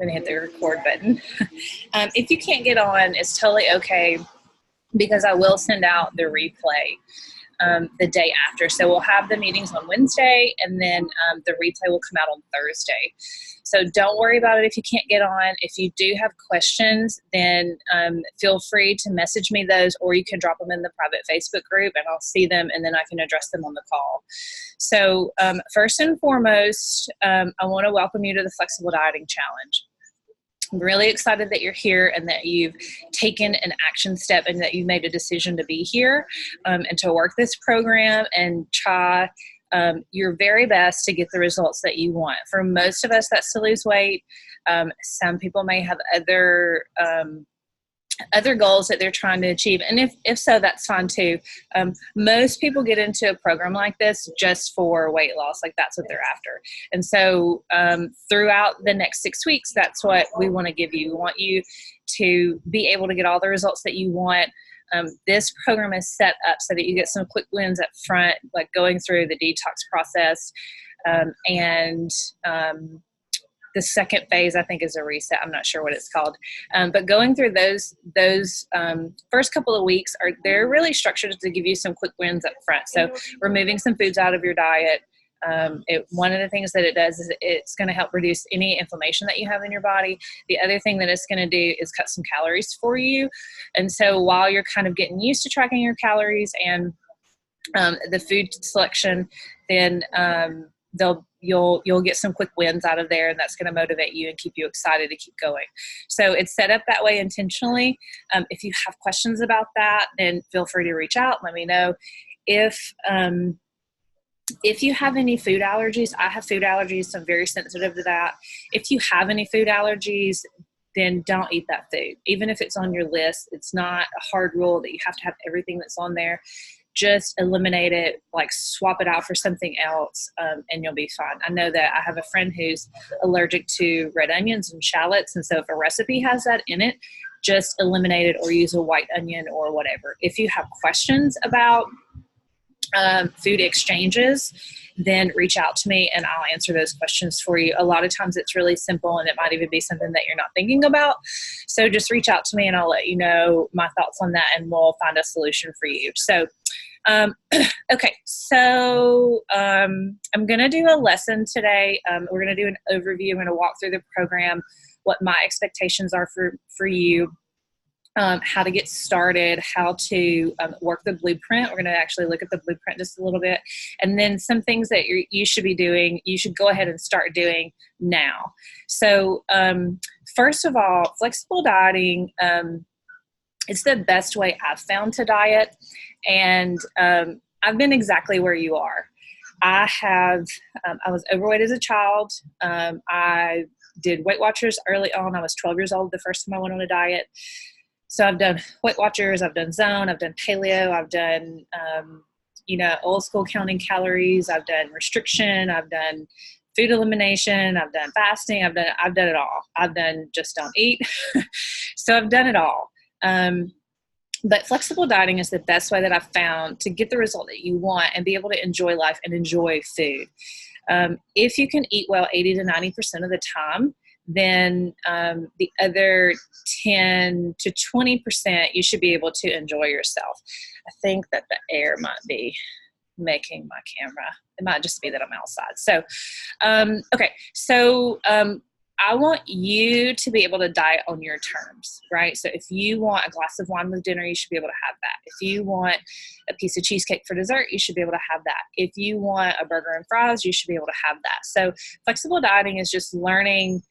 going to hit the record button. If you can't get on, it's totally okay because I will send out the replay the day after. So we'll have the meetings on Wednesday, and then the replay will come out on Thursday. So don't worry about it if you can't get on. If you do have questions, then feel free to message me those, or you can drop them in the private Facebook group and I'll see them and then I can address them on the call. So first and foremost, I want to welcome you to the Flexible Dieting Challenge. I'm really excited that you're here and that you've taken an action step and that you've made a decision to be here and to work this program and try your very best to get the results that you want. For most of us, that's to lose weight. Some people may have other goals that they're trying to achieve. And if so, that's fine too. Most people get into a program like this just for weight loss. Like that's what they're after. And so throughout the next 6 weeks, that's what we want to give you. We want you to be able to get all the results that you want. This program is set up so that you get some quick wins up front, like going through the detox process and the second phase, I think, is a reset. I'm not sure what it's called. But going through those first couple of weeks, they're really structured to give you some quick wins up front. So removing some foods out of your diet. One of the things that it does is it's going to help reduce any inflammation that you have in your body. The other thing that it's going to do is cut some calories for you. And so while you're kind of getting used to tracking your calories and the food selection, then you'll get some quick wins out of there, and that's going to motivate you and keep you excited to keep going. So it's set up that way intentionally. If you have questions about that, then feel free to reach out. Let me know. If you have any food allergies, I have food allergies, so I'm very sensitive to that. If you have any food allergies, then don't eat that food. Even if it's on your list, it's not a hard rule that you have to have everything that's on there. Just eliminate it, like swap it out for something else, and you'll be fine. I know that I have a friend who's allergic to red onions and shallots, and so if a recipe has that in it, just eliminate it or use a white onion or whatever. If you have questions about food exchanges, then reach out to me and I'll answer those questions for you. A lot of times it's really simple and it might even be something that you're not thinking about. So just reach out to me and I'll let you know my thoughts on that and we'll find a solution for you. So, okay. So, I'm going to do a lesson today. We're going to do an overview. I'm going to walk through the program, what my expectations are for you. How to get started, how to work the blueprint. We're going to actually look at the blueprint just a little bit. And then some things that you should be doing, you should go ahead and start doing now. So first of all, flexible dieting, it's the best way I've found to diet. And I've been exactly where you are. I was overweight as a child. I did Weight Watchers early on. I was 12 years old the first time I went on a diet. So I've done Weight Watchers, I've done Zone, I've done Paleo, I've done, old school counting calories, I've done restriction, I've done food elimination, I've done fasting, I've done it all. I've done just don't eat. So I've done it all. But flexible dieting is the best way that I've found to get the result that you want and be able to enjoy life and enjoy food. If you can eat well 80 to 90% of the time, then the other 10 to 20%, you should be able to enjoy yourself. I think that the air might be making my camera. It might just be that I'm outside. So, okay. So, I want you to be able to diet on your terms, right? So if you want a glass of wine with dinner, you should be able to have that. If you want a piece of cheesecake for dessert, you should be able to have that. If you want a burger and fries, you should be able to have that. So flexible dieting is just learning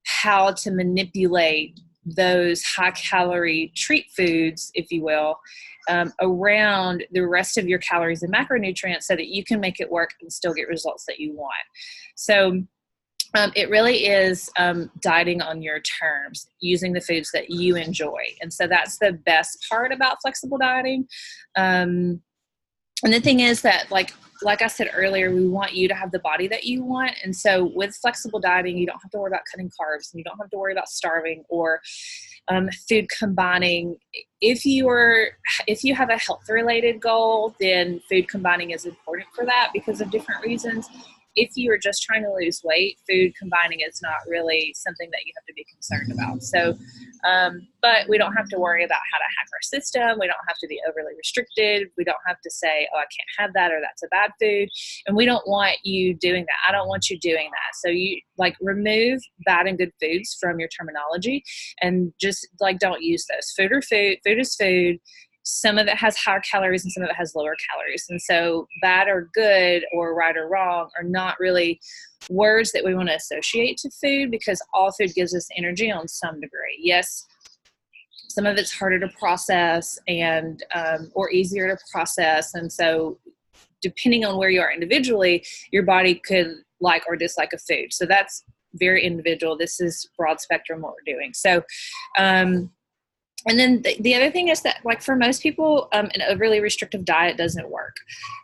how to manipulate those high-calorie treat foods, if you will, around the rest of your calories and macronutrients so that you can make it work and still get results that you want. So it really is dieting on your terms, using the foods that you enjoy. And so that's the best part about flexible dieting. And the thing is that, like I said earlier, we want you to have the body that you want. And so with flexible dieting, you don't have to worry about cutting carbs and you don't have to worry about starving or food combining. If you have a health related goal, then food combining is important for that because of different reasons. if you are just trying to lose weight, food combining is not really something that you have to be concerned about. So, but we don't have to worry about how to hack our system. We don't have to be overly restricted. We don't have to say, oh, I can't have that, or that's a bad food. And we don't want you doing that. I don't want you doing that. So you like remove bad and good foods from your terminology, and just like don't use those. Food is food. Some of it has higher calories and some of it has lower calories. And so bad or good or right or wrong are not really words that we want to associate to food, because all food gives us energy on some degree. Yes, some of it's harder to process and or easier to process. And so depending on where you are individually, your body could like or dislike a food. So that's very individual. This is broad spectrum what we're doing. So and then the other thing is that, like, for most people, an overly restrictive diet doesn't work.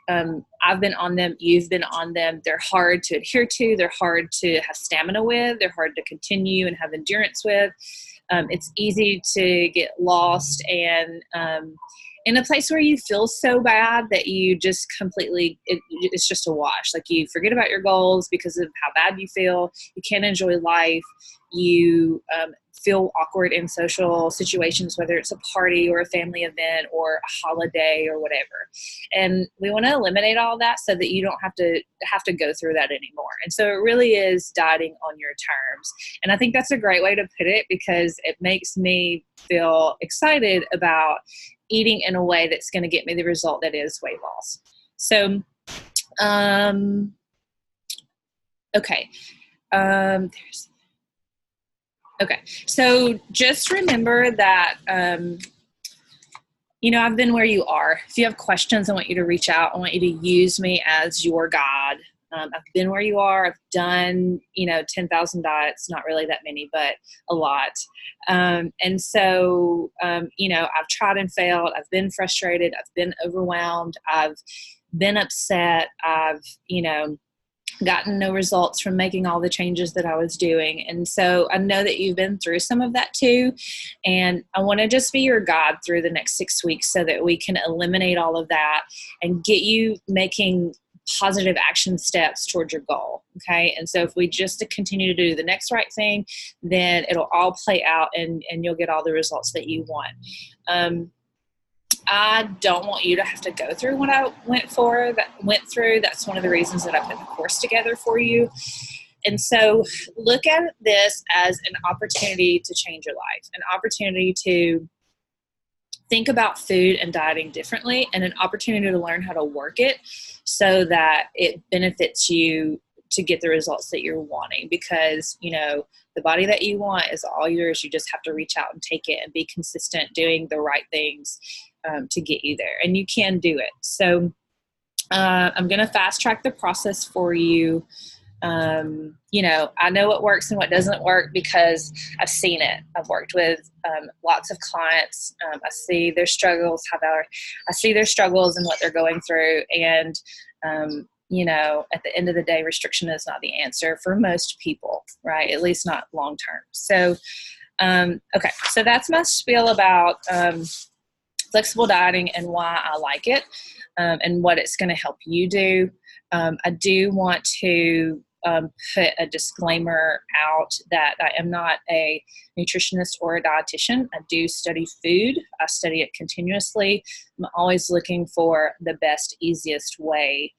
I've been on them. You've been on them. They're hard to adhere to. They're hard to have stamina with. They're hard to continue and have endurance with. It's easy to get lost and in a place where you feel so bad that you just completely, it's just a wash. Like, you forget about your goals because of how bad you feel. You can't enjoy life. You feel awkward in social situations, whether it's a party or a family event or a holiday or whatever. And we want to eliminate all that so that you don't have to go through that anymore. And so it really is dieting on your terms. And I think that's a great way to put it, because it makes me feel excited about eating in a way that's going to get me the result that is weight loss. So, okay. Okay. So just remember that, I've been where you are. If you have questions, I want you to reach out. I want you to use me as your God. I've been where you are. I've done, 10,000 diets, not really that many, but a lot. And so, I've tried and failed. I've been frustrated. I've been overwhelmed. I've been upset. I've, gotten no results from making all the changes that I was doing. And so I know that you've been through some of that too. And I want to just be your guide through the next 6 weeks so that we can eliminate all of that and get you making positive action steps towards your goal. Okay. And so if we just continue to do the next right thing, then it'll all play out and you'll get all the results that you want. I don't want you to have to go through what I went through. That's one of the reasons that I put the course together for you. And so look at this as an opportunity to change your life, an opportunity to think about food and dieting differently, and an opportunity to learn how to work it so that it benefits you to get the results that you're wanting. Because, the body that you want is all yours. You just have to reach out and take it and be consistent doing the right things to get you there. And you can do it. So I'm going to fast track the process for you. I know what works and what doesn't work because I've seen it. I've worked with lots of clients. I see their struggles, I see their struggles and what they're going through. And, at the end of the day, restriction is not the answer for most people, right? At least not long term. So, okay. So that's my spiel about flexible dieting and why I like it and what it's going to help you do. I do want to put a disclaimer out that I am not a nutritionist or a dietitian. I do study food. I study it continuously. I'm always looking for the best, easiest way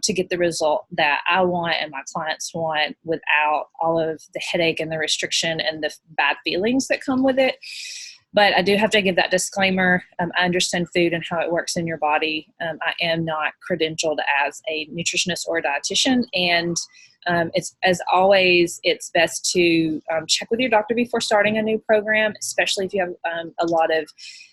to get the result that I want and my clients want without all of the headache and the restriction and the bad feelings that come with it. But I do have to give that disclaimer. I understand food and how it works in your body. I am not credentialed as a nutritionist or a dietitian. And it's, as always, it's best to check with your doctor before starting a new program, especially if you have a lot of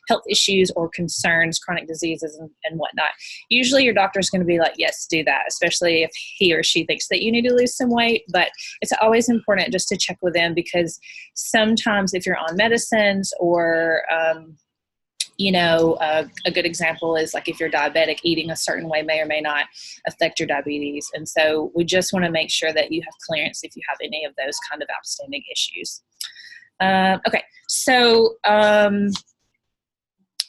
health issues or concerns, chronic diseases and whatnot. Usually your doctor is going to be like, yes, do that, especially if he or she thinks that you need to lose some weight. But it's always important just to check with them, because sometimes if you're on medicines or a good example is like if you're diabetic, eating a certain way may or may not affect your diabetes. And so we just want to make sure that you have clearance if you have any of those kind of outstanding issues. Okay, so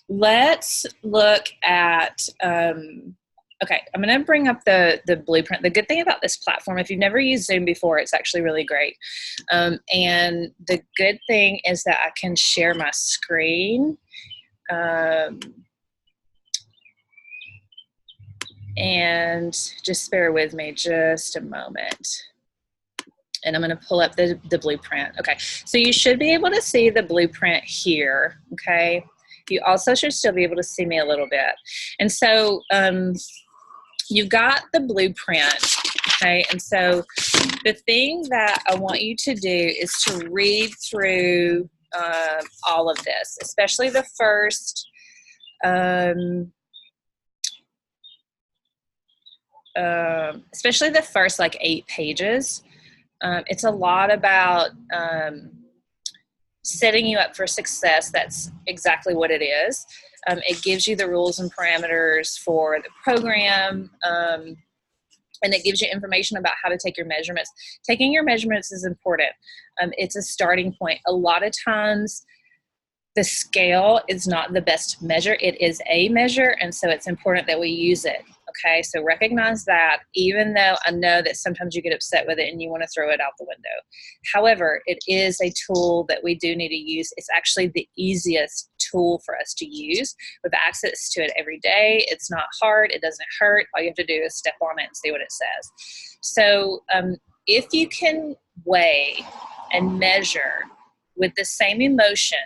let's look at Okay, I'm going to bring up the blueprint. The good thing about this platform, if you've never used Zoom before, it's actually really great. And the good thing is that I can share my screen. And just bear with me just a moment. And I'm going to pull up the blueprint. Okay, so you should be able to see the blueprint here, okay? You also should still be able to see me a little bit. And so you've got the blueprint, okay? And so the thing that I want you to do is to read through all of this, especially the first like 8 pages. It's a lot about setting you up for success. That's exactly what it is. It gives you the rules and parameters for the program, and it gives you information about how to take your measurements. Taking your measurements is important. It's a starting point. A lot of times, the scale is not the best measure. It is a measure, and so it's important that we use it. Okay, so recognize that, even though I know that sometimes you get upset with it and you want to throw it out the window. However, it is a tool that we do need to use. It's actually the easiest tool for us to use. We have access to it every day. It's not hard. It doesn't hurt. All you have to do is step on it and see what it says. So if you can weigh and measure with the same emotion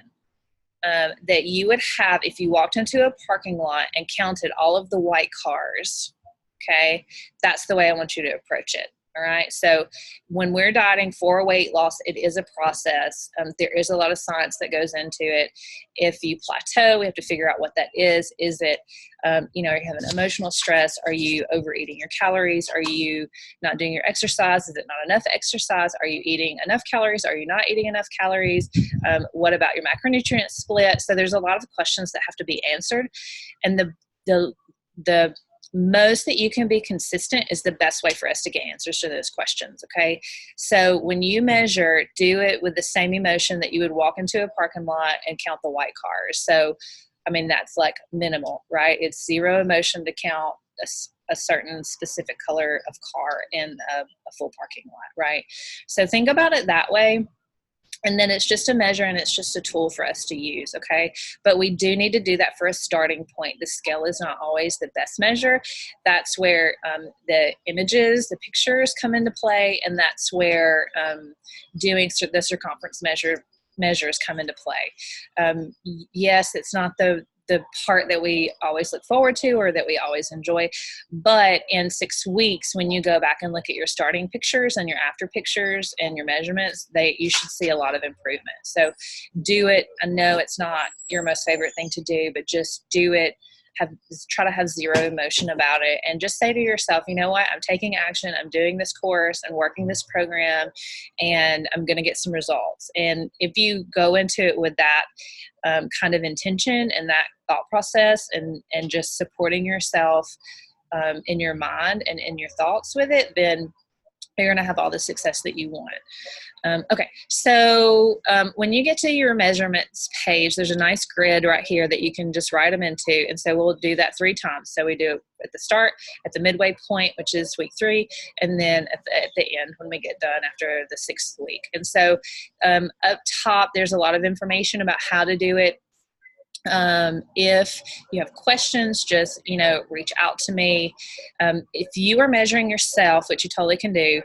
that you would have if you walked into a parking lot and counted all of the white cars, okay, that's the way I want you to approach it. All right, so when we're dieting for weight loss, it is a process. There is a lot of science that goes into it. If you plateau, we have to figure out what that is. Is it, are you having emotional stress? Are you overeating your calories? Are you not doing your exercise? Is it not enough exercise? Are you eating enough calories? Are you not eating enough calories? What about your macronutrient split? So there's a lot of questions that have to be answered, and the most that you can be consistent is the best way for us to get answers to those questions, okay? So when you measure, do it with the same emotion that you would walk into a parking lot and count the white cars. So, I mean, that's like minimal, right? It's zero emotion to count a certain specific color of car in a full parking lot, right? So think about it that way. And then it's just a measure, and it's just a tool for us to use, okay? But we do need to do that for a starting point. The scale is not always the best measure. That's where the images, the pictures come into play, and that's where doing the circumference measures come into play. Yes, it's not the part that we always look forward to or that we always enjoy. But in 6 weeks, when you go back and look at your starting pictures and your after pictures and your measurements, you should see a lot of improvement. So do it. I know it's not your most favorite thing to do, but just do it. Try to have zero emotion about it, and just say to yourself, you know what, I'm taking action, I'm doing this course and working this program, and I'm going to get some results. And if you go into it with that kind of intention and that thought process, and just supporting yourself in your mind and in your thoughts with it, then you're going to have all the success that you want. Okay, so when you get to your measurements page, there's a nice grid right here that you can just write them into. And so we'll do that 3 times. So we do it at the start, at the midway point, which is week 3, and then at the end when we get done after the 6th week. And so up top, there's a lot of information about how to do it. If you have questions, just, reach out to me. If you are measuring yourself, which you totally can do,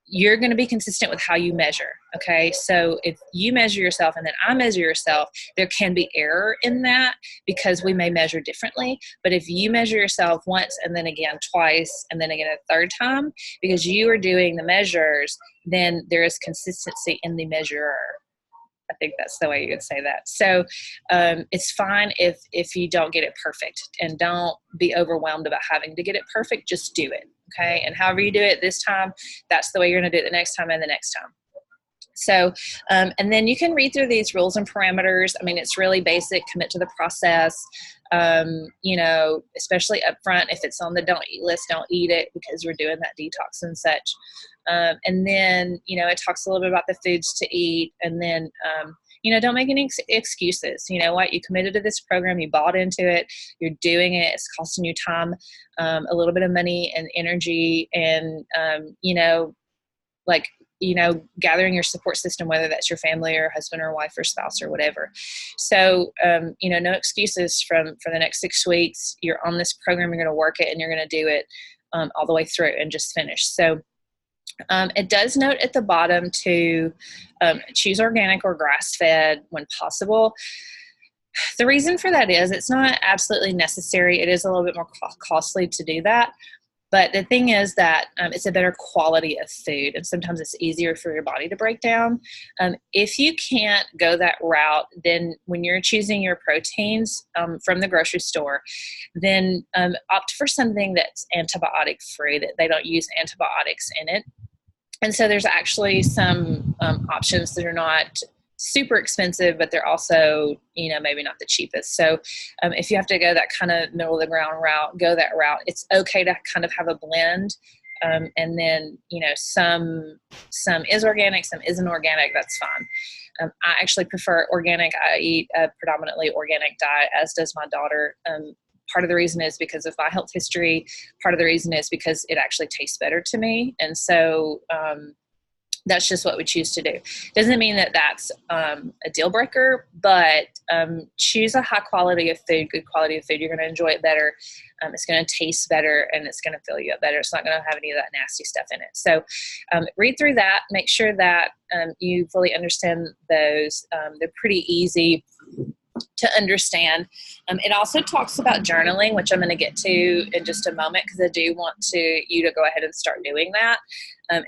you're going to be consistent with how you measure. Okay. So if you measure yourself and then I measure yourself, there can be error in that because we may measure differently. But if you measure yourself once and then again twice and then again a 3rd time, because you are doing the measures, then there is consistency in the measurer. I think that's the way you would say that. So it's fine if you don't get it perfect, and don't be overwhelmed about having to get it perfect. Just do it. Okay. And however you do it this time, that's the way you're going to do it the next time and the next time. So, and then you can read through these rules and parameters. I mean, it's really basic. Commit to the process. Especially up front, if it's on the don't eat list, don't eat it, because we're doing that detox and such. And then, it talks a little bit about the foods to eat. And then, don't make any excuses. You know what? You committed to this program, you bought into it, you're doing it, it's costing you time, a little bit of money and energy, and, like, gathering your support system, whether that's your family or husband or wife or spouse or whatever. So, no excuses for the next 6 weeks. You're on this program, you're going to work it, and you're going to do it all the way through and just finish. So it does note at the bottom to choose organic or grass-fed when possible. The reason for that is it's not absolutely necessary. It is a little bit more costly to do that. But the thing is that it's a better quality of food, and sometimes it's easier for your body to break down. If you can't go that route, then when you're choosing your proteins from the grocery store, then opt for something that's antibiotic free, that they don't use antibiotics in it. And so there's actually some options that are not super expensive, but they're also, maybe not the cheapest. So if you have to go that kind of middle of the ground route, go that route. It's okay to kind of have a blend. And then, some is organic, some isn't organic. That's fine. I actually prefer organic. I eat a predominantly organic diet, as does my daughter. Part of the reason is because of my health history. Part of the reason is because it actually tastes better to me. And so, that's just what we choose to do. Doesn't mean that that's a deal breaker, but choose a high quality of food, good quality of food. You're going to enjoy it better. It's going to taste better, and it's going to fill you up better. It's not going to have any of that nasty stuff in it. So read through that. Make sure that you fully understand those. They're pretty easy to understand. It also talks about journaling, which I'm going to get to in just a moment, because I do want you to go ahead and start doing that.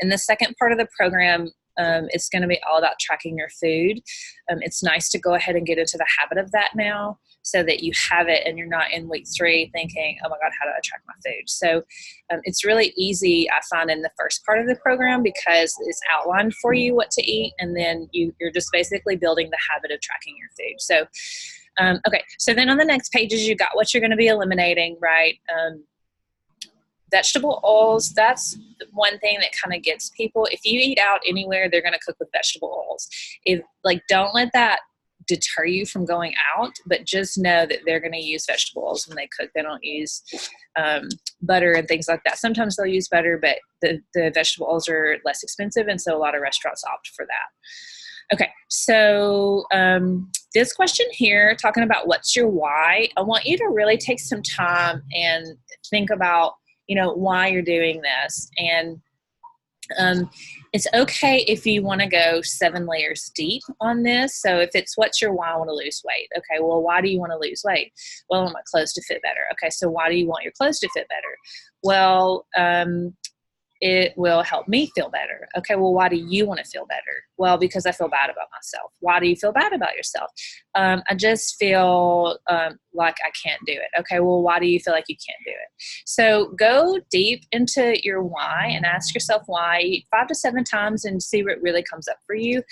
In the second part of the program, it's going to be all about tracking your food. It's nice to go ahead and get into the habit of that now, so that you have it and you're not in week 3 thinking, oh my God, how do I track my food? So it's really easy, I find, in the first part of the program, because it's outlined for you what to eat, and then you're just basically building the habit of tracking your food. So, okay, so then on the next pages, you got what you're going to be eliminating, right? Vegetable oils, that's one thing that kind of gets people. If you eat out anywhere, they're going to cook with vegetable oils. Don't let that deter you from going out, but just know that they're going to use vegetable oils when they cook. They don't use butter and things like that. Sometimes they'll use butter, but the vegetable oils are less expensive, and so a lot of restaurants opt for that. Okay, so this question here, talking about what's your why, I want you to really take some time and think about, why you're doing this. And it's okay if you want to go 7 layers deep on this. So if it's what's your why, I want to lose weight. Okay, well, why do you want to lose weight? Well, I want my clothes to fit better. Okay, so why do you want your clothes to fit better? Well, it will help me feel better. Okay, well, why do you want to feel better? Well, because I feel bad about myself. Why do you feel bad about yourself? I just feel like I can't do it. Okay, well, why do you feel like you can't do it? So go deep into your why and ask yourself why 5 to 7 times and see what really comes up for you.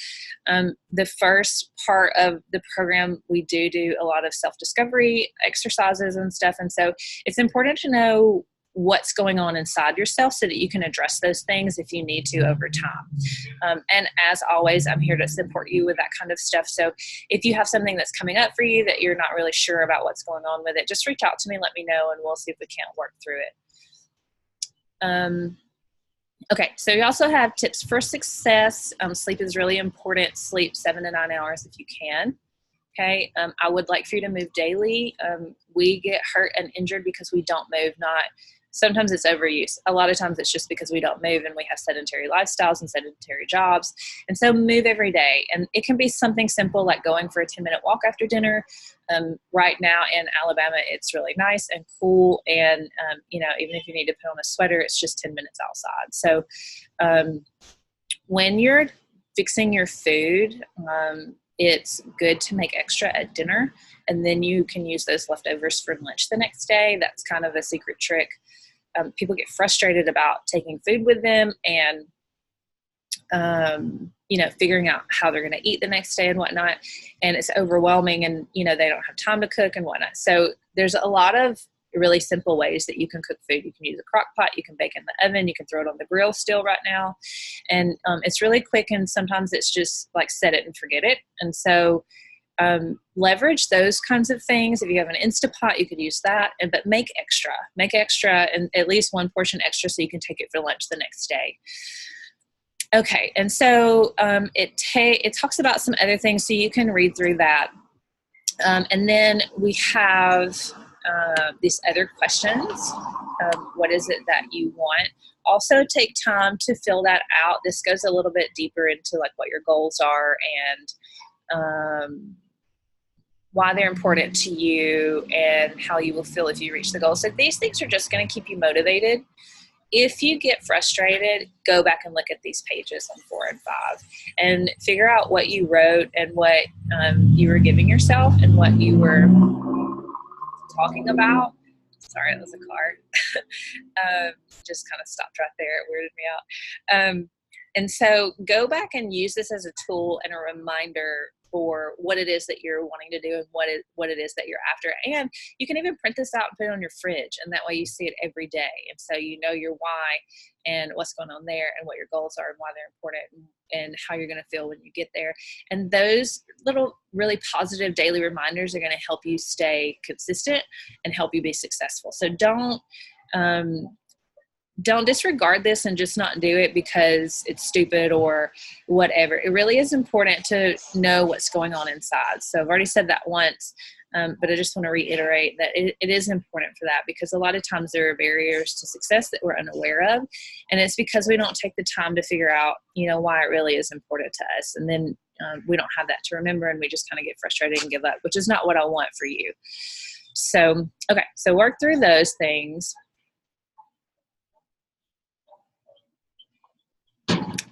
The first part of the program, we do a lot of self-discovery exercises and stuff. And so it's important to know what's going on inside yourself so that you can address those things if you need to over time. And as always, I'm here to support you with that kind of stuff. So if you have something that's coming up for you that you're not really sure about what's going on with it, just reach out to me, let me know, and we'll see if we can't work through it. Okay, so you also have tips for success. Sleep is really important. Sleep 7 to 9 hours if you can. Okay, I would like for you to move daily. We get hurt and injured because we don't move, sometimes it's overuse. A lot of times it's just because we don't move and we have sedentary lifestyles and sedentary jobs. And so move every day. And it can be something simple like going for a 10-minute walk after dinner. Right now in Alabama, it's really nice and cool. And, even if you need to put on a sweater, it's just 10 minutes outside. So when you're fixing your food, it's good to make extra at dinner, and then you can use those leftovers for lunch the next day. That's kind of a secret trick. People get frustrated about taking food with them and, figuring out how they're going to eat the next day and whatnot. And it's overwhelming, and, they don't have time to cook and whatnot. So there's a lot of really simple ways that you can cook food. You can use a crock pot, you can bake in the oven, you can throw it on the grill still right now. And it's really quick, and sometimes it's just like set it and forget it. And so leverage those kinds of things. If you have an Instapot, you could use that, but make extra and at least one portion extra so you can take it for lunch the next day. Okay, and so it talks about some other things, so you can read through that. And then we have these other questions. What is it that you want? Also take time to fill that out. This goes a little bit deeper into like what your goals are and why they're important to you and how you will feel if you reach the goal. So these things are just going to keep you motivated. If you get frustrated, go back and look at these pages on 4 and 5 and figure out what you wrote and what you were giving yourself and what you were talking about. Sorry, that was a car. Just kind of stopped right there. It weirded me out. And so go back and use this as a tool and a reminder for what it is that you're wanting to do and what it is that you're after. And you can even print this out and put it on your fridge, and that way you see it every day. And so you know your why and what's going on there and what your goals are and why they're important and how you're going to feel when you get there. And those little really positive daily reminders are going to help you stay consistent and help you be successful. So don't disregard this and just not do it because it's stupid or whatever. It really is important to know what's going on inside. So I've already said that once, but I just want to reiterate that it is important for that, because a lot of times there are barriers to success that we're unaware of. And it's because we don't take the time to figure out, why it really is important to us. And then we don't have that to remember, and we just kind of get frustrated and give up, which is not what I want for you. So, okay, so work through those things.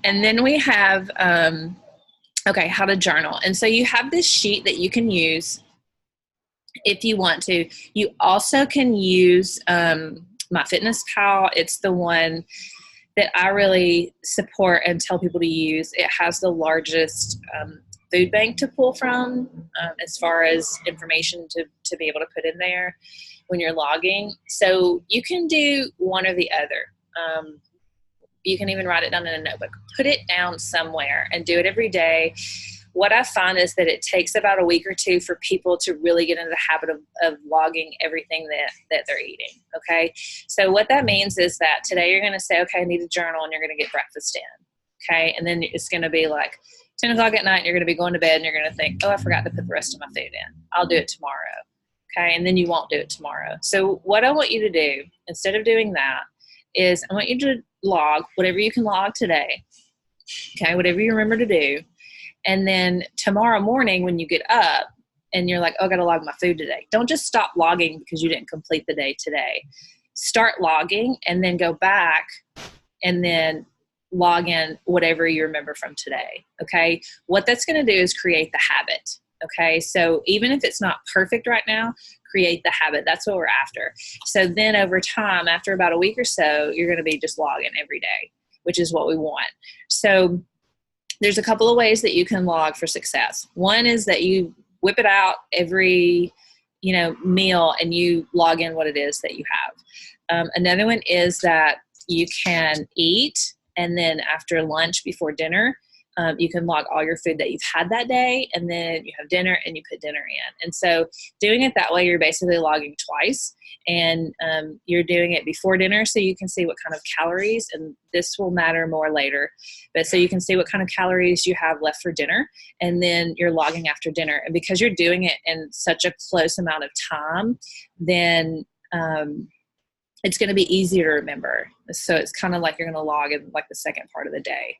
And then we have, how to journal. And so you have this sheet that you can use if you want to. You also can use MyFitnessPal. It's the one that I really support and tell people to use. It has the largest food bank to pull from as far as information to be able to put in there when you're logging. So you can do one or the other. You can even write it down in a notebook. Put it down somewhere and do it every day. What I find is that it takes about a week or two for people to really get into the habit of logging everything that they're eating, okay? So what that means is that today you're going to say, okay, I need a journal, and you're going to get breakfast in, okay? And then it's going to be like 10 o'clock at night, and you're going to be going to bed, and you're going to think, oh, I forgot to put the rest of my food in. I'll do it tomorrow, okay? And then you won't do it tomorrow. So what I want you to do, instead of doing that, is I want you to log whatever you can log today, okay, whatever you remember to do. And then tomorrow morning when you get up and you're like, oh, I got to log my food today. Don't just stop logging because you didn't complete the day today. Start logging and then go back and then log in whatever you remember from today, okay? What that's going to do is create the habit, okay? So even if it's not perfect right now, create the habit. That's what we're after. So then over time, after about a week or so, you're going to be just logging every day, which is what we want. So there's a couple of ways that you can log for success. One is that you whip it out every, meal, and you log in what it is that you have. Another one is that you can eat, and then after lunch, before dinner, you can log all your food that you've had that day, and then you have dinner and you put dinner in. And so doing it that way, you're basically logging twice, and you're doing it before dinner so you can see what kind of calories, and this will matter more later, but so you can see what kind of calories you have left for dinner, and then you're logging after dinner. And because you're doing it in such a close amount of time, then it's going to be easier to remember. So it's kind of like you're going to log in like the second part of the day,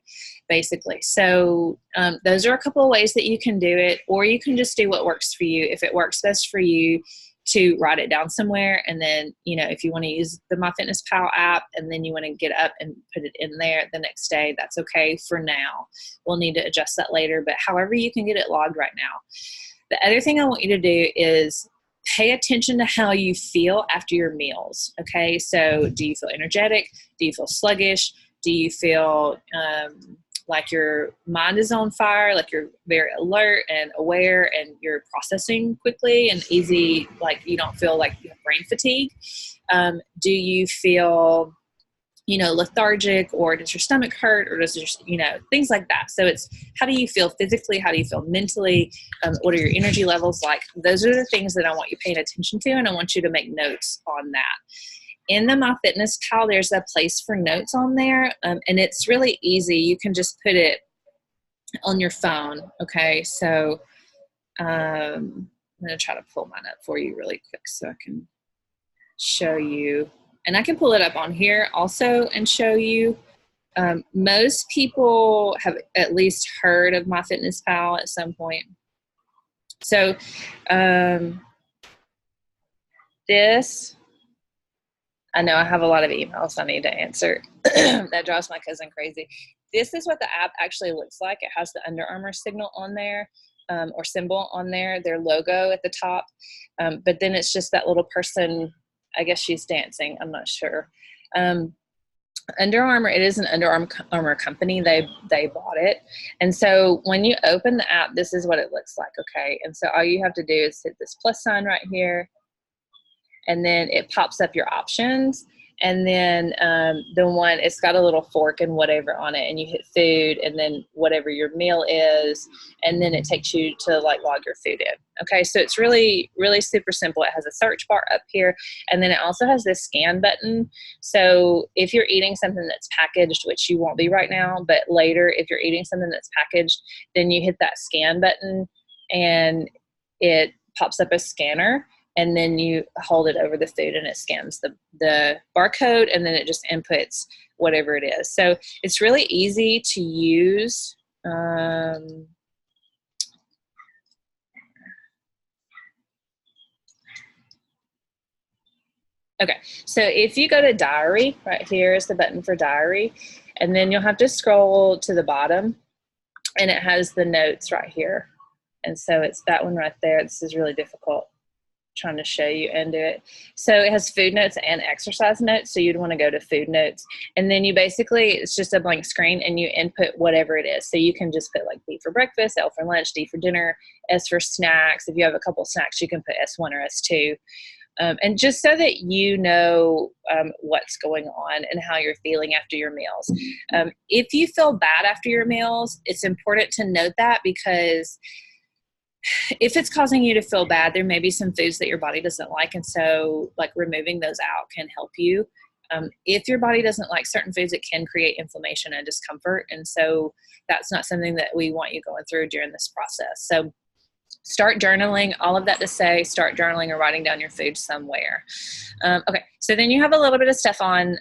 basically. So those are a couple of ways that you can do it, or you can just do what works for you. If it works best for you to write it down somewhere, and then, if you want to use the MyFitnessPal app and then you want to get up and put it in there the next day, that's okay for now. We'll need to adjust that later, but however you can get it logged right now. The other thing I want you to do is pay attention to how you feel after your meals, okay? So do you feel energetic? Do you feel sluggish? Do you feel like your mind is on fire, like you're very alert and aware and you're processing quickly and easy, like you don't feel like you have brain fatigue? Do you feel, lethargic, or does your stomach hurt, or does your, things like that? So it's, how do you feel physically? How do you feel mentally? What are your energy levels like? Those are the things that I want you paying attention to, and I want you to make notes on that. In the MyFitnessPal, there's a place for notes on there, and it's really easy. You can just put it on your phone. Okay, so I'm going to try to pull mine up for you really quick so I can show you. And I can pull it up on here also and show you. Most people have at least heard of MyFitnessPal at some point. So this, I know I have a lot of emails I need to answer. That drives my cousin crazy. This is what the app actually looks like. It has the Under Armour signal on there, or symbol on there, their logo at the top. But then it's just that little person, I guess she's dancing, I'm not sure. Under Armour, it is an Under Armour company. They bought it. And so when you open the app, this is what it looks like, okay? And so all you have to do is hit this plus sign right here, and then it pops up your options. And then the one, it's got a little fork and whatever on it, and you hit food and then whatever your meal is, and then it takes you to like log your food in. Okay, so it's really, really super simple. It has a search bar up here, and then it also has this scan button. So if you're eating something that's packaged, which you won't be right now, but later if you're eating something that's packaged, then you hit that scan button and it pops up a scanner. And then you hold it over the food and it scans the barcode, and then it just inputs whatever it is. So it's really easy to use. Okay, so if you go to diary, right here is the button for diary, and then you'll have to scroll to the bottom, and it has the notes right here. And so it's that one right there. This is really difficult trying to show you and do it. So it has food notes and exercise notes. So you'd want to go to food notes, and then you basically, it's just a blank screen and you input whatever it is. So you can just put like B for breakfast, L for lunch, D for dinner, S for snacks. If you have a couple snacks, you can put S1 or S2. And just so that you know what's going on and how you're feeling after your meals. If you feel bad after your meals, it's important to note that, because if it's causing you to feel bad, there may be some foods that your body doesn't like. And so like removing those out can help you. If your body doesn't like certain foods, it can create inflammation and discomfort. And so that's not something that we want you going through during this process. So start journaling, all of that to say, start journaling or writing down your food somewhere. Okay, so then you have a little bit of stuff on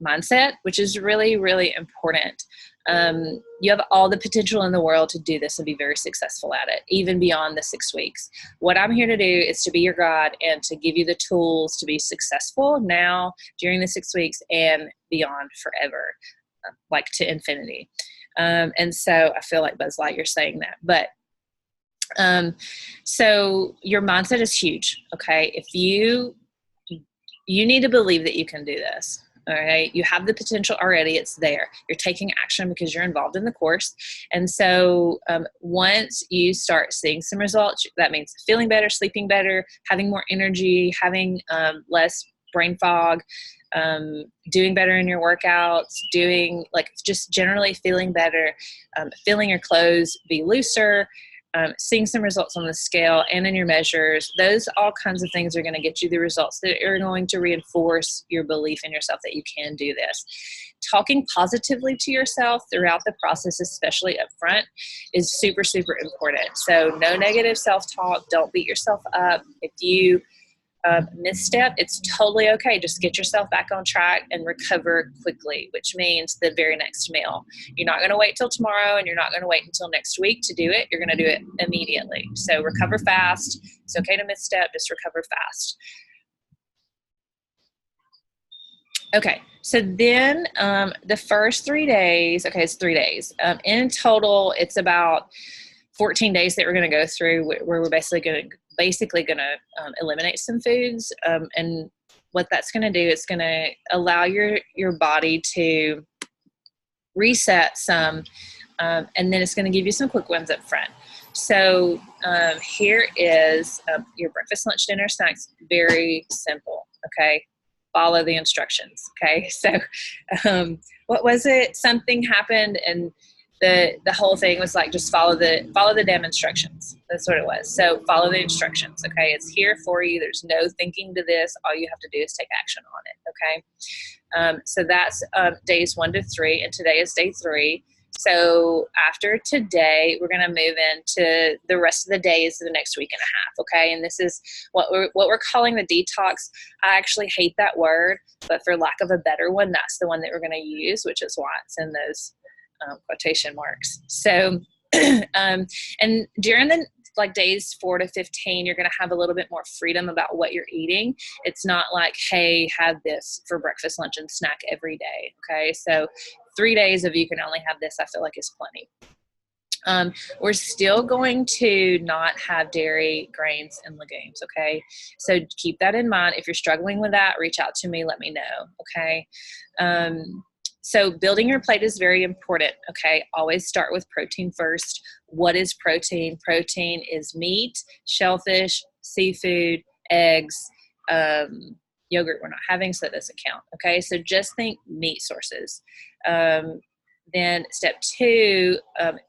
mindset, which is really, really important. You have all the potential in the world to do this and be very successful at it, even beyond the 6 weeks. What I'm here to do is to be your guide and to give you the tools to be successful now, during the 6 weeks, and beyond forever, like to infinity. And so I feel like Buzz Lightyear saying that, but so your mindset is huge. Okay. If you need to believe that you can do this. All right. You have the potential already. It's there. You're taking action because you're involved in the course. And so once you start seeing some results, that means feeling better, sleeping better, having more energy, having less brain fog, doing better in your workouts, doing like just generally feeling better, feeling your clothes be looser, seeing some results on the scale and in your measures. Those all kinds of things are going to get you the results that are going to reinforce your belief in yourself that you can do this. Talking positively to yourself throughout the process, especially up front, is super, super important. So no negative self-talk. Don't beat yourself up. If you misstep, it's totally okay. Just get yourself back on track and recover quickly, which means the very next meal. You're not going to wait till tomorrow, and you're not going to wait until next week to do it. You're going to do it immediately. So recover fast. It's okay to misstep, just recover fast. Okay, so then the first 3 days, okay, it's 3 days. In total, it's about 14 days that we're going to go through, where we're basically going to eliminate some foods. And what that's going to do, it's going to allow your body to reset some, and then it's going to give you some quick wins up front. So here is your breakfast, lunch, dinner, snacks. Very simple, okay? Follow the instructions, okay? So what was it? Something happened, and the whole thing was like, just follow the damn instructions. That's what it was. So follow the instructions, okay? It's here for you. There's no thinking to this. All you have to do is take action on it, okay? So that's days 1 to 3, and today is day 3. So after today, we're going to move into the rest of the days of the next week and a half, okay? And this is what we're calling the detox. I actually hate that word, but for lack of a better one, that's the one that we're going to use, which is why it's in those quotation marks. So, and during the days 4 to 15, you're going to have a little bit more freedom about what you're eating. It's not like, hey, have this for breakfast, lunch, and snack every day. Okay. So 3 days of you can only have this, I feel like, is plenty. We're still going to not have dairy, grains, and legumes. Okay. So keep that in mind. If you're struggling with that, reach out to me, let me know. Okay. So building your plate is very important, okay? Always start with protein first. What is protein? Protein is meat, shellfish, seafood, eggs, yogurt we're not having, so that doesn't count, okay? So just think meat sources. Then step 2,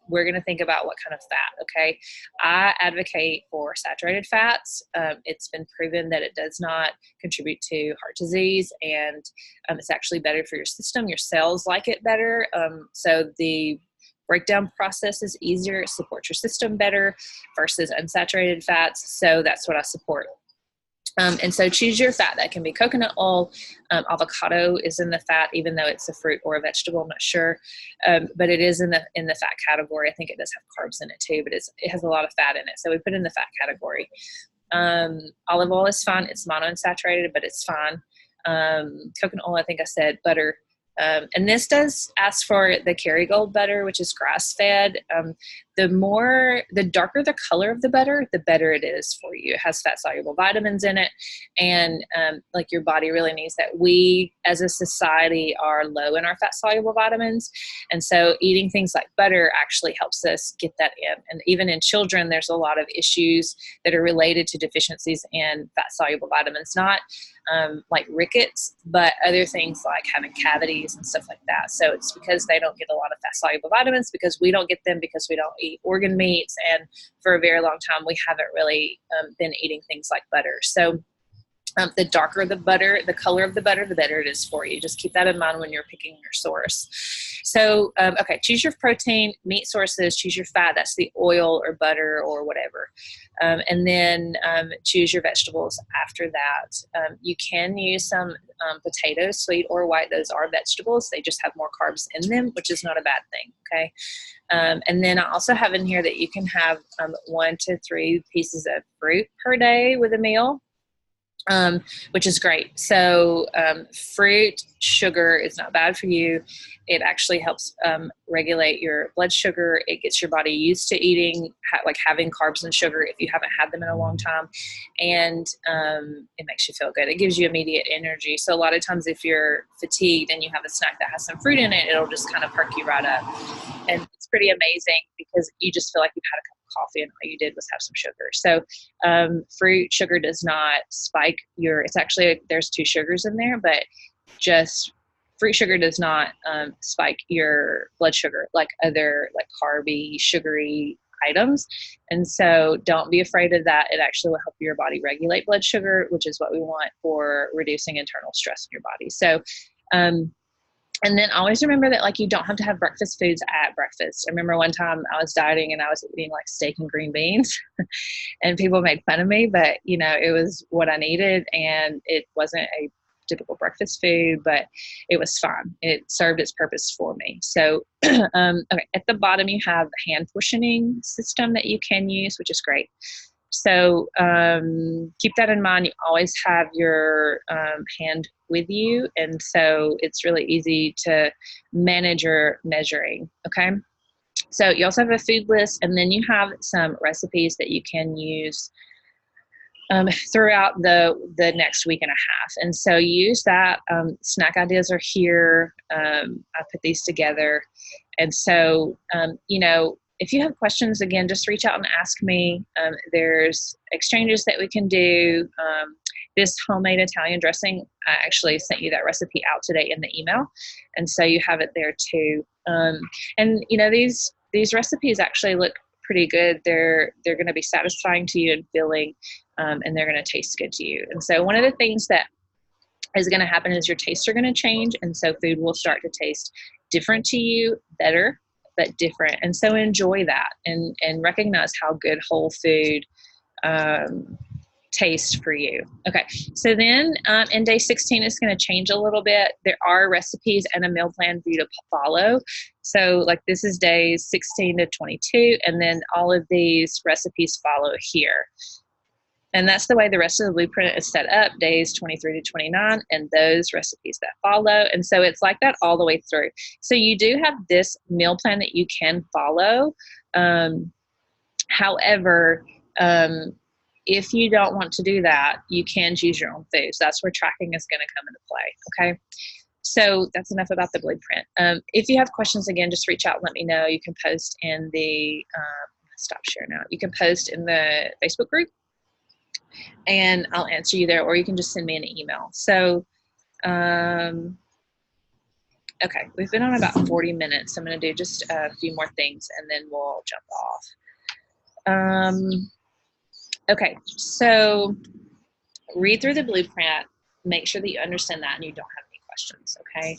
we're going to think about what kind of fat, okay? I advocate for saturated fats. It's been proven that it does not contribute to heart disease, and it's actually better for your system. Your cells like it better. So the breakdown process is easier. It supports your system better versus unsaturated fats. So that's what I support. And so choose your fat. That can be coconut oil. Avocado is in the fat, even though it's a fruit or a vegetable. I'm not sure, but it is in the fat category. I think it does have carbs in it too, but it has a lot of fat in it, so we put it in the fat category. Olive oil is fine. It's monounsaturated, but it's fine. Coconut oil, I think I said. Butter. And this does ask for the Kerrygold butter, which is grass-fed. The darker the color of the butter, the better it is for you. It has fat-soluble vitamins in it, and your body really needs that. We, as a society, are low in our fat-soluble vitamins, and so eating things like butter actually helps us get that in. And even in children, there's a lot of issues that are related to deficiencies in fat-soluble vitamins, not like rickets, but other things like having cavities and stuff like that. So it's because they don't get a lot of fat-soluble vitamins, because we don't get them because we don't eat organ meats, and for a very long time we haven't really been eating things like butter. So the darker the butter, the color of the better it is for you. Just keep that in mind when you're picking your source. So, okay, choose your protein, meat sources, choose your fat. That's the oil or butter or whatever. And then choose your vegetables after that. You can use some potatoes, sweet or white. Those are vegetables. They just have more carbs in them, which is not a bad thing, okay? And then I also have in here that you can have 1 to 3 pieces of fruit per day with a meal. Which is great. So fruit, sugar is not bad for you. It actually helps regulate your blood sugar. It gets your body used to eating, having carbs and sugar if you haven't had them in a long time. And it makes you feel good. It gives you immediate energy. So a lot of times if you're fatigued and you have a snack that has some fruit in it, it'll just kind of perk you right up. And it's pretty amazing because you just feel like you've had a cup of coffee and all you did was have some sugar. So fruit sugar does not spike it's actually, there's 2 sugars in there, but just fruit sugar does not spike your blood sugar like other carby, sugary items. And so don't be afraid of that. It actually will help your body regulate blood sugar, which is what we want for reducing internal stress in your body. So, and then always remember that you don't have to have breakfast foods at breakfast. I remember one time I was dieting and I was eating steak and green beans and people made fun of me, but it was what I needed, and it wasn't a typical breakfast food, but it was fine. It served its purpose for me. So, okay, at the bottom you have a hand portioning system that you can use, which is great. So keep that in mind. You always have your hand with you, and so it's really easy to manage your measuring, okay? So you also have a food list, and then you have some recipes that you can use throughout the next week and a half. And so use that. Snack ideas are here. I put these together. And so, if you have questions, again, just reach out and ask me. There's exchanges that we can do. This homemade Italian dressing, I actually sent you that recipe out today in the email. And so you have it there too. And these recipes actually look pretty good. They're going to be satisfying to you and filling, and they're going to taste good to you. And so one of the things that is going to happen is your tastes are going to change. And so food will start to taste different to you, better, but different. And so enjoy that and recognize how good whole food taste for you. Okay, so then in day 16, it's going to change a little bit. There are recipes and a meal plan for you to follow. So like this is days 16 to 22, and then all of these recipes follow here. And that's the way the rest of the blueprint is set up, days 23 to 29, and those recipes that follow. And so it's like that all the way through. So you do have this meal plan that you can follow. However, if you don't want to do that, you can choose your own foods. That's where tracking is going to come into play. Okay. So that's enough about the blueprint. If you have questions, again, just reach out and let me know. You can post in the, stop sharing now. You can post in the Facebook group and I'll answer you there, or you can just send me an email. So, okay, we've been on about 40 minutes. I'm going to do just a few more things and then we'll jump off. Okay, so read through the blueprint, make sure that you understand that and you don't have any questions, okay?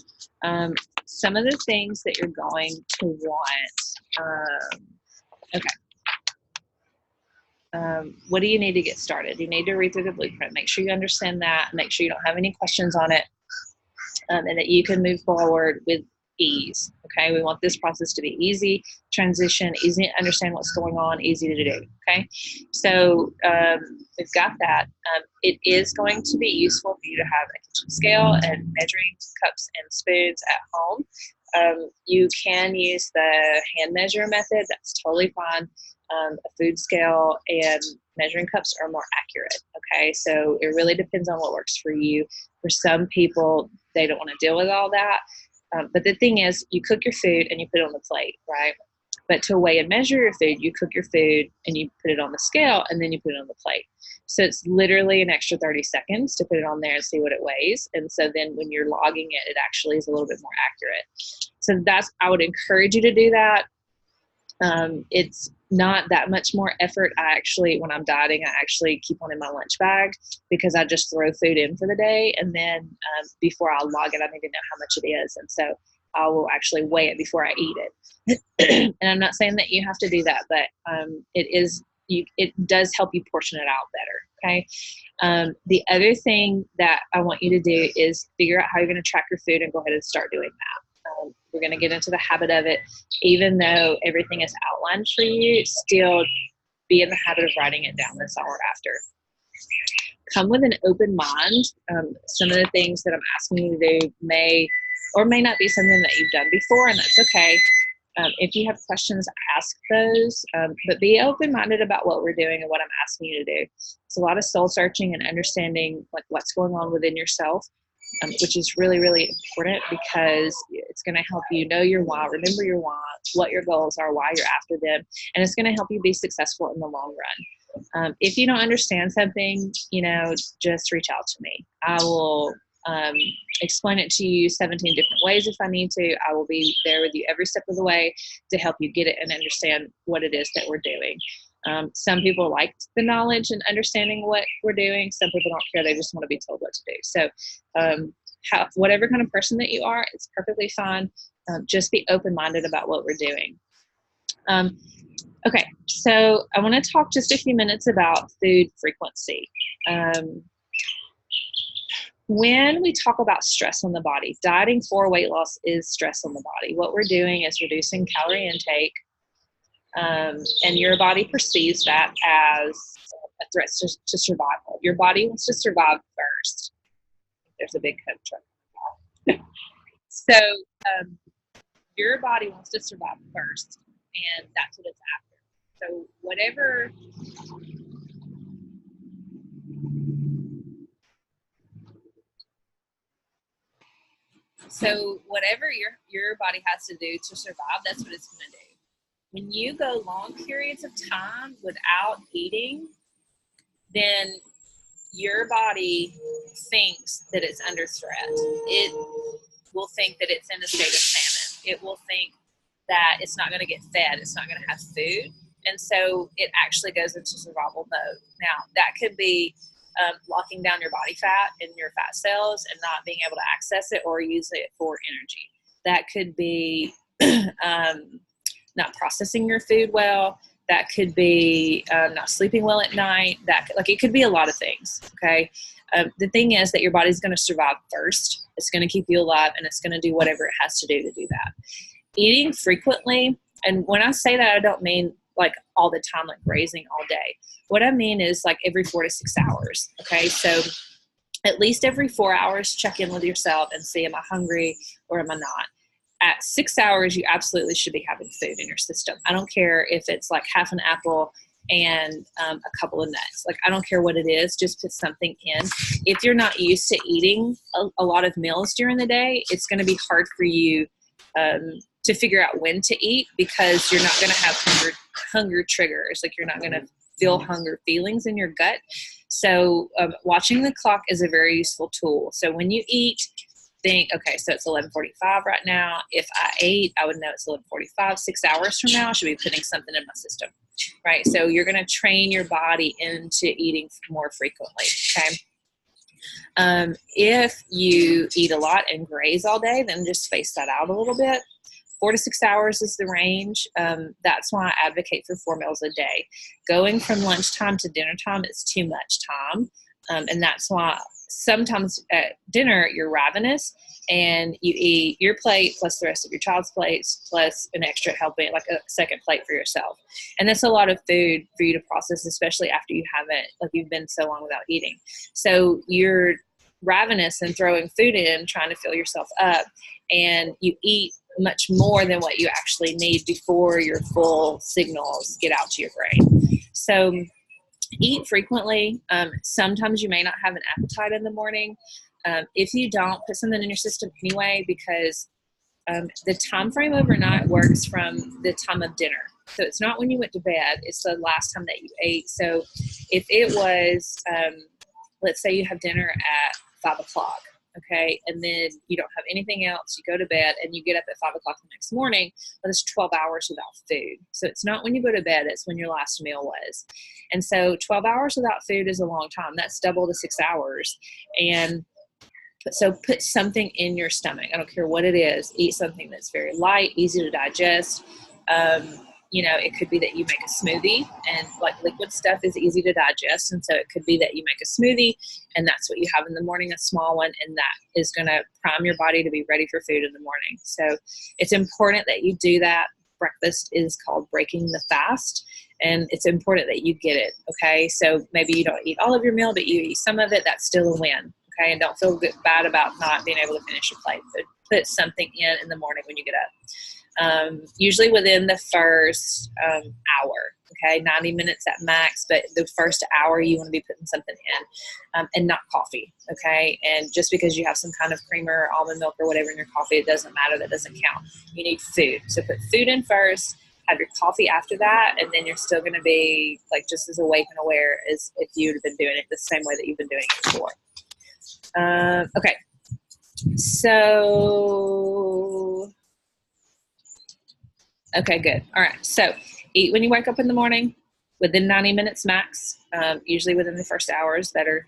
Some of the things that you're going to want, what do you need to get started? You need to read through the blueprint, make sure you understand that, make sure you don't have any questions on it, and that you can move forward with ease, okay? We want this process to be easy, transition, easy to understand what's going on, easy to do, okay? So we've got that. It is going to be useful for you to have a kitchen scale and measuring cups and spoons at home. You can use the hand measure method, that's totally fine. A food scale and measuring cups are more accurate, okay? So it really depends on what works for you. For some people, they don't want to deal with all that. But the thing is, you cook your food and you put it on the plate, right? But to weigh and measure your food, you cook your food and you put it on the scale and then you put it on the plate. So it's literally an extra 30 seconds to put it on there and see what it weighs. And so then when you're logging it, it actually is a little bit more accurate. So I would encourage you to do that. It's not that much more effort. When I'm dieting, I actually keep one in my lunch bag because I just throw food in for the day. And then before I log it, I need to know how much it is. And so I will actually weigh it before I eat it. And I'm not saying that you have to do that, but it does help you portion it out better. Okay. The other thing that I want you to do is figure out how you're going to track your food and go ahead and start doing that. We're going to get into the habit of it. Even though everything is outlined for you, still be in the habit of writing it down this hour after. Come with an open mind. Some of the things that I'm asking you to do may or may not be something that you've done before, and that's okay. If you have questions, ask those, but be open-minded about what we're doing and what I'm asking you to do. It's a lot of soul searching and understanding like what's going on within yourself. Which is really, really important because it's going to help you know your why, remember your why, what your goals are, why you're after them, and it's going to help you be successful in the long run. If you don't understand something, just reach out to me. I will explain it to you 17 different ways if I need to. I will be there with you every step of the way to help you get it and understand what it is that we're doing. Some people like the knowledge and understanding what we're doing. Some people don't care. They just want to be told what to do. So whatever kind of person that you are, it's perfectly fine. Just be open-minded about what we're doing. Okay, so I want to talk just a few minutes about food frequency. When we talk about stress on the body, dieting for weight loss is stress on the body. What we're doing is reducing calorie intake. And your body perceives that as a threat to survival. Your body wants to survive first. There's a big Coke truck. So your body wants to survive first, and that's what it's after. So whatever So whatever your body has to do to survive, that's what it's going to do. When you go long periods of time without eating, then your body thinks that it's under threat. It will think that it's in a state of famine. It will think that it's not going to get fed. It's not going to have food. And so it actually goes into survival mode. Now, that could be locking down your body fat and your fat cells and not being able to access it or use it for energy. That could be not processing your food well. That could be not sleeping well at night. It could be a lot of things. Okay. The thing is that your body's going to survive first. It's going to keep you alive, and it's going to do whatever it has to do that. Eating frequently, and when I say that, I don't mean like all the time, like grazing all day. What I mean is like every 4 to 6 hours. Okay. So at least every 4 hours, check in with yourself and see, am I hungry or am I not? At 6 hours, you absolutely should be having food in your system. I don't care if it's like half an apple and a couple of nuts. Like, I don't care what it is, just put something in. If you're not used to eating a lot of meals during the day, it's going to be hard for you to figure out when to eat, because you're not going to have hunger triggers. Like, you're not going to feel hunger feelings in your gut. So watching the clock is a very useful tool. So when you eat, think, okay, so it's 11:45 right now. If I ate, I would know it's 11:45. 6 hours from now, I should be putting something in my system, right? So you're going to train your body into eating more frequently, okay? If you eat a lot and graze all day, then just space that out a little bit. 4 to 6 hours is the range. That's why I advocate for 4 meals a day. Going from lunchtime to dinner time is too much time. And that's why sometimes at dinner you're ravenous and you eat your plate plus the rest of your child's plates plus an extra helping, like a second plate for yourself. And that's a lot of food for you to process, especially after you've been so long without eating. So you're ravenous and throwing food in, trying to fill yourself up, and you eat much more than what you actually need before your full signals get out to your brain. So eat frequently. Sometimes you may not have an appetite in the morning. If you don't, put something in your system anyway, because the time frame overnight works from the time of dinner. So it's not when you went to bed, it's the last time that you ate. So if it was, let's say you have dinner at 5 o'clock, okay, and then you don't have anything else, you go to bed and you get up at 5 o'clock the next morning, but it's 12 hours without food. So it's not when you go to bed, it's when your last meal was. And so 12 hours without food is a long time. That's double the 6 hours. And so put something in your stomach. I don't care what it is. Eat something that's very light, easy to digest. It could be that you make a smoothie, and like liquid stuff is easy to digest. And so it could be that you make a smoothie and that's what you have in the morning, a small one, and that is going to prime your body to be ready for food in the morning. So it's important that you do that. Breakfast is called breaking the fast, and it's important that you get it. Okay. So maybe you don't eat all of your meal, but you eat some of it. That's still a win. Okay. And don't feel bad about not being able to finish your plate, but put something in the morning when you get up. Usually within the first hour, okay, 90 minutes at max, but the first hour you want to be putting something in, and not coffee, okay? And just because you have some kind of creamer or almond milk or whatever in your coffee, it doesn't matter, that doesn't count. You need food. So put food in first, have your coffee after that, and then you're still going to be like just as awake and aware as if you'd have been doing it the same way that you've been doing it before. Okay, so... Okay, good. All right. So eat when you wake up in the morning, within 90 minutes max, usually within the first hour is better.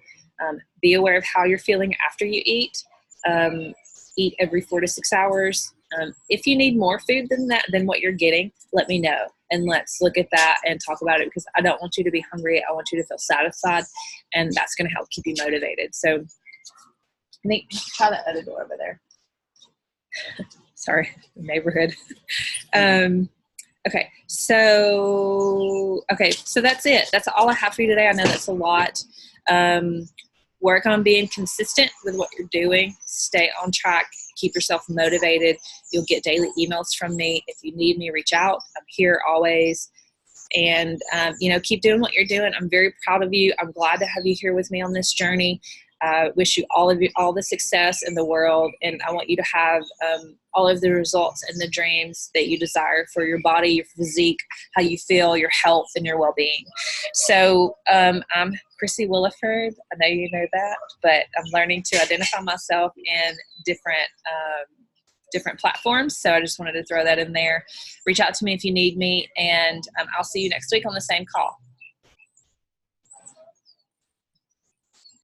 Be aware of how you're feeling after you eat. Eat every 4 to 6 hours. If you need more food than what you're getting, let me know. And let's look at that and talk about it, because I don't want you to be hungry. I want you to feel satisfied, and that's going to help keep you motivated. So I think, try that other door over there. Sorry, neighborhood. Okay, so that's it. That's all I have for you today. I know that's a lot. Work on being consistent with what you're doing. Stay on track. Keep yourself motivated. You'll get daily emails from me. If you need me, reach out. I'm here always. And, keep doing what you're doing. I'm very proud of you. I'm glad to have you here with me on this journey. I wish you all the success in the world, and I want you to have all of the results and the dreams that you desire for your body, your physique, how you feel, your health, and your well-being. So I'm Chrissy Williford. I know you know that, but I'm learning to identify myself in different platforms. So I just wanted to throw that in there. Reach out to me if you need me, and I'll see you next week on the same call.